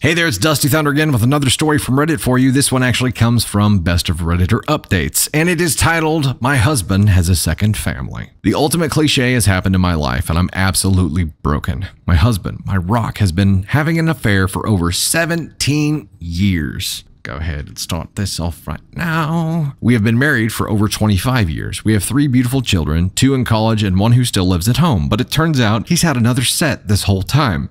Hey there, it's Dusty Thunder again with another story from Reddit for you. This one actually comes from Best of Redditor Updates, and it is titled, My Husband Has a Second Family. The ultimate cliche has happened in my life, and I'm absolutely broken. My husband, my rock, has been having an affair for over 17 years. Go ahead and start this off right now. We have been married for over 25 years. We have 3 beautiful children, 2 in college and 1 who still lives at home, but it turns out he's had another set this whole time.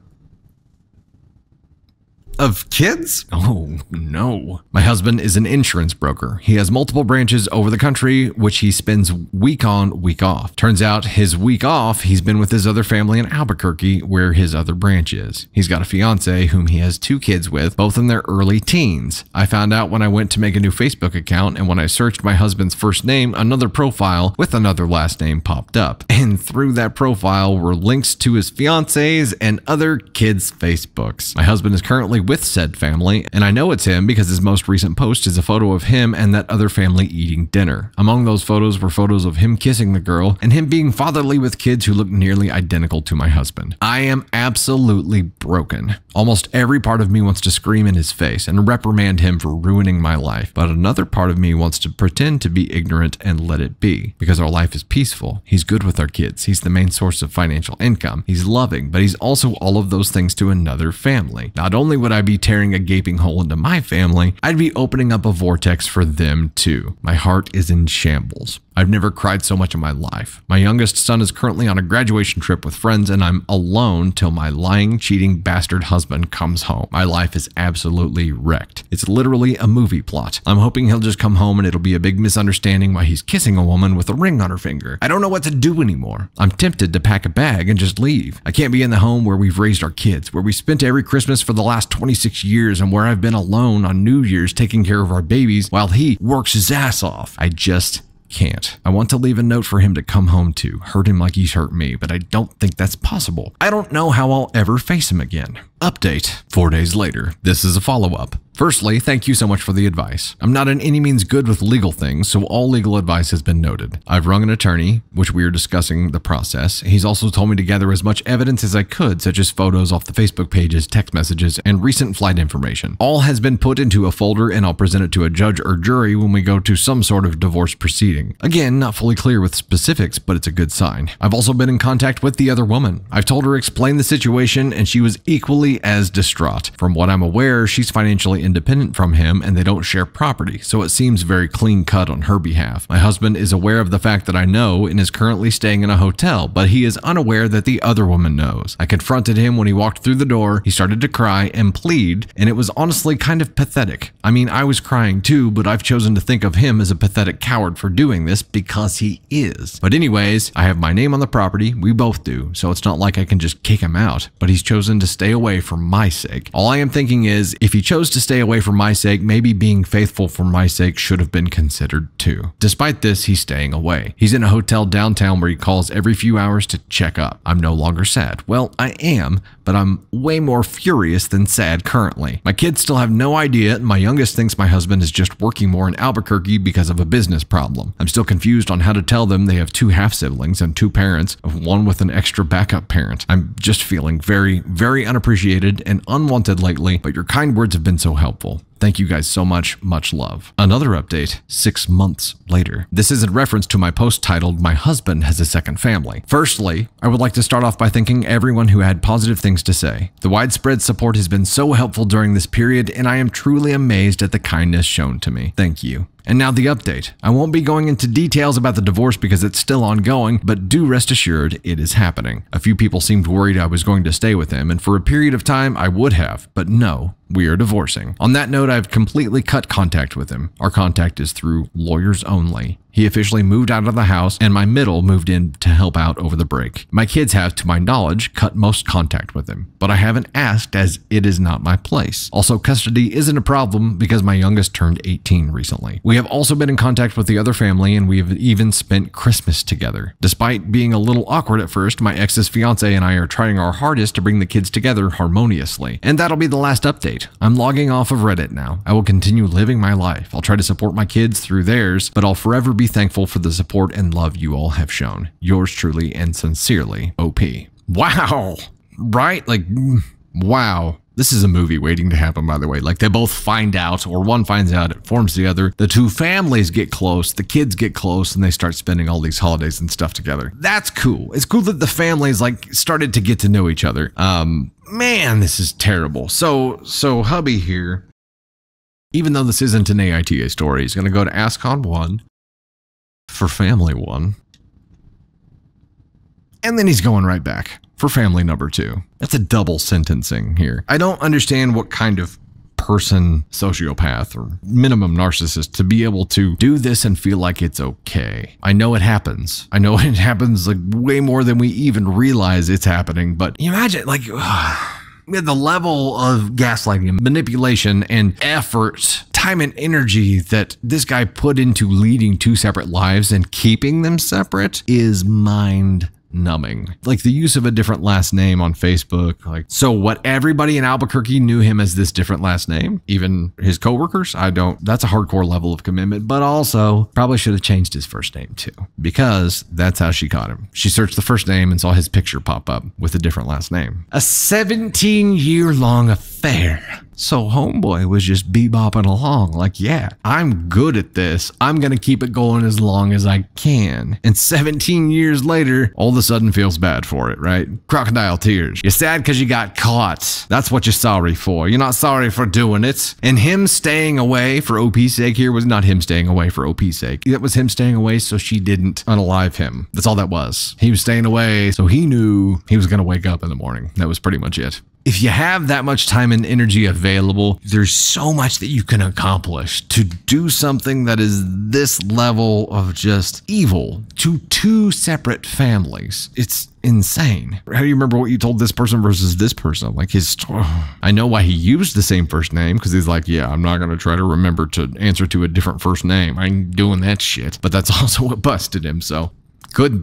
Of kids? Oh, no. My husband is an insurance broker. He has multiple branches over the country, which he spends week on, week off. Turns out his week off, he's been with his other family in Albuquerque, where his other branch is. He's got a fiance whom he has 2 kids with, both in their early teens. I found out when I went to make a new Facebook account, and when I searched my husband's first name, another profile with another last name popped up. And through that profile were links to his fiance's and other kids' Facebooks. My husband is currently with said family, and I know it's him because his most recent post is a photo of him and that other family eating dinner. Among those photos were photos of him kissing the girl and him being fatherly with kids who look nearly identical to my husband. I am absolutely broken. Almost every part of me wants to scream in his face and reprimand him for ruining my life, but another part of me wants to pretend to be ignorant and let it be, because our life is peaceful. He's good with our kids. He's the main source of financial income. He's loving, but he's also all of those things to another family. Not only would I be tearing a gaping hole into my family, I'd be opening up a vortex for them too. My heart is in shambles. I've never cried so much in my life. My youngest son is currently on a graduation trip with friends, and I'm alone till my lying, cheating bastard husband comes home. My life is absolutely wrecked. It's literally a movie plot. I'm hoping he'll just come home and it'll be a big misunderstanding why he's kissing a woman with a ring on her finger. I don't know what to do anymore. I'm tempted to pack a bag and just leave. I can't be in the home where we've raised our kids, where we spent every Christmas for the last 26 years, and where I've been alone on New Year's taking care of our babies while he works his ass off. I just can't. I want to leave a note for him to come home to, hurt him like he's hurt me, but I don't think that's possible. I don't know how I'll ever face him again. Update. 4 days later. This is a follow-up. Firstly, thank you so much for the advice. I'm not in any means good with legal things, so all legal advice has been noted. I've rung an attorney, which we are discussing the process. He's also told me to gather as much evidence as I could, such as photos off the Facebook pages, text messages, and recent flight information. All has been put into a folder, and I'll present it to a judge or jury when we go to some sort of divorce proceeding. Again, not fully clear with specifics, but it's a good sign. I've also been in contact with the other woman. I've told her to explain the situation, and she was equally as distraught. From what I'm aware, she's financially independent from him, and they don't share property, so it seems very clean cut on her behalf. My husband is aware of the fact that I know and is currently staying in a hotel, but he is unaware that the other woman knows. I confronted him when he walked through the door. He started to cry and plead, and it was honestly kind of pathetic. I mean, I was crying too, but I've chosen to think of him as a pathetic coward for doing this because he is. But anyways, I have my name on the property. We both do, so it's not like I can just kick him out, but he's chosen to stay away for my sake. All I am thinking is, if he chose to stay away for my sake, maybe being faithful for my sake should have been considered too. Despite this, he's staying away. He's in a hotel downtown where he calls every few hours to check up. I'm no longer sad. Well, I am, but I'm way more furious than sad currently. My kids still have no idea, and my youngest thinks my husband is just working more in Albuquerque because of a business problem. I'm still confused on how to tell them they have 2 half-siblings and 2 parents, one with an extra backup parent. I'm just feeling very, very unappreciated and unwanted lately, but your kind words have been so helpful. Thank you guys so much. Much love. Another update 6 months later. This is in reference to my post titled, My Husband Has a Second Family. Firstly, I would like to start off by thanking everyone who had positive things to say. The widespread support has been so helpful during this period, and I am truly amazed at the kindness shown to me. Thank you. And now the update. I won't be going into details about the divorce because it's still ongoing, but do rest assured it is happening. A few people seemed worried I was going to stay with him, and for a period of time I would have, but no, we are divorcing. On that note, I've completely cut contact with him. Our contact is through lawyers only. He officially moved out of the house, and my middle moved in to help out over the break. My kids have, to my knowledge, cut most contact with him, but I haven't asked as it is not my place. Also, custody isn't a problem because my youngest turned 18 recently. We have also been in contact with the other family, and we have even spent Christmas together. Despite being a little awkward at first, my ex's fiance and I are trying our hardest to bring the kids together harmoniously. And that'll be the last update. I'm logging off of Reddit now. I will continue living my life. I'll try to support my kids through theirs, but I'll forever be thankful for the support and love you all have shown. Yours truly and sincerely, OP. Wow! Right? Like, wow. This is a movie waiting to happen, by the way. Like, they both find out, or one finds out, it forms the other. The two families get close, the kids get close, and they start spending all these holidays and stuff together. That's cool. It's cool that the families, like, started to get to know each other. Man, this is terrible. So hubby here, even though this isn't an AITA story, he's going to go to ascon 1 for family 1. And then he's going right back for family number 2. That's a double sentencing here. I don't understand what kind of person, sociopath or minimum narcissist, to be able to do this and feel like it's okay. I know it happens. I know it happens like way more than we even realize it's happening. But you imagine, like, the level of gaslighting, manipulation, and effort, time and energy that this guy put into leading 2 separate lives and keeping them separate is mind-numbing. Like, the use of a different last name on Facebook. Like, so what, everybody in Albuquerque knew him as this different last name? Even his coworkers? That's a hardcore level of commitment, but also probably should have changed his first name too, because that's how she caught him. She searched the first name and saw his picture pop up with a different last name. A 17-year-long affair. So homeboy was just bebopping along like, yeah, I'm good at this. I'm going to keep it going as long as I can. And 17 years later, all of a sudden feels bad for it, right? Crocodile tears. You're sad because you got caught. That's what you're sorry for. You're not sorry for doing it. And him staying away for OP's sake here was not him staying away for OP's sake. It was him staying away so she didn't unalive him. That's all that was. He was staying away so he knew he was going to wake up in the morning. That was pretty much it. If you have that much time and energy available, there's so much that you can accomplish to do something that is this level of just evil to 2 separate families. It's insane. How do you remember what you told this person versus this person? Like, I know why he used the same first name, because he's like, yeah, I'm not going to try to remember to answer to a different first name. I ain't doing that shit. But that's also what busted him. So good